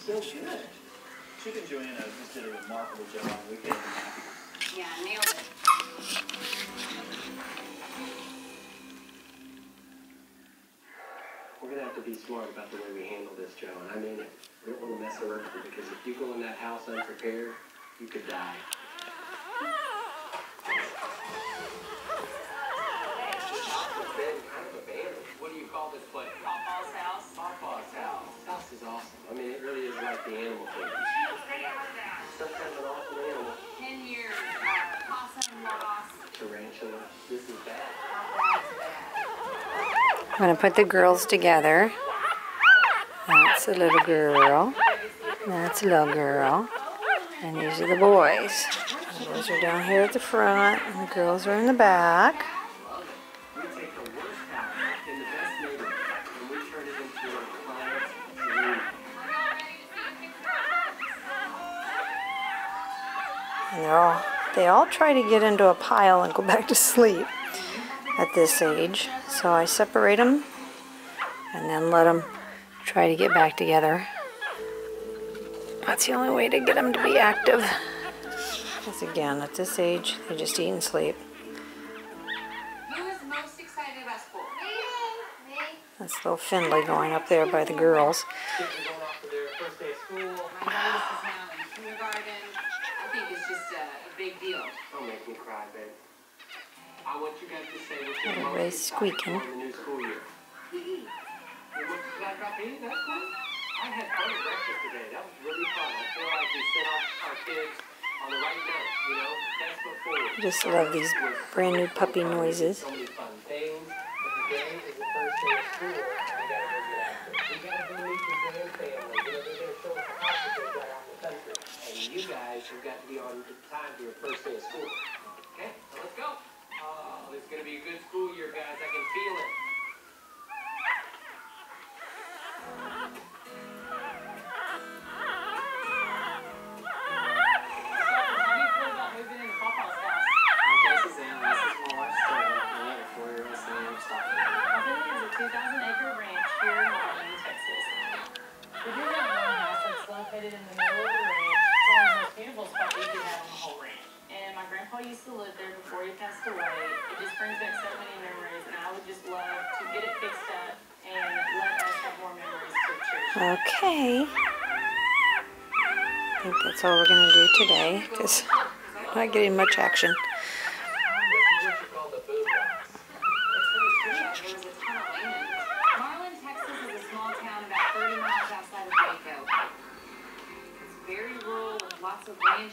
so good. Chip and Joanna just did a remarkable job on the weekend. Yeah, nailed it. We're going to have to be smart about the way we handle this, Joe. And I mean it. We don't want to mess around because if you go in that house unprepared, you could die. What do you call this place? Pawpaw's house. Pawpaw's house. This house is awesome. I mean, it really is like the animal kingdom. Some kind of an awesome animal. 10 years, possum lost. Tarantula. This is bad. I'm going to put the girls together. That's a little girl. That's a little girl. And these are the boys. The boys are down here at the front, and the girls are in the back. We take the worst house in the best neighborhood, and we turn it into a client's dream. And they all try to get into a pile and go back to sleep at this age. So I separate them and then let them try to get back together. That's the only way to get them to be active. Because again, at this age, they just eat and sleep. Who is most excited about school? Me. That's little Findlay going up there by the girls. Kids are going off for their first day of school. My youngest is now in kindergarten. I think it's just a big deal. Don't make me cry, babe. I want you guys to say what you're Everybody's most squeaking. excited for in the new school year. That's cool. I had fun at breakfast today. That was really fun. I feel like we sent off our kids on the right note, you know? That's what forward. I just love these brand new puppy noises. So many fun things. But today is the first day of school. We gotta go meet the Graham family. You know, they're gonna show us the house that they got out in the country. And you guys have got to be on time for your first day of school. Okay, so let's go. Oh, it's gonna be a good school year, guys. I can feel it. Located in the middle of the ranch. It's one of the most beautiful spots you could have on the whole ranch. And my grandpa used to live there before he passed away. It just brings back so many memories, and I would just love to get it fixed up and let us have more memories to cherish. Okay. I think that's all we're going to do today, because I'm not getting much action. Marlin, Texas is a small town about 30 miles outside of Waco. It's very rural with lots of ranch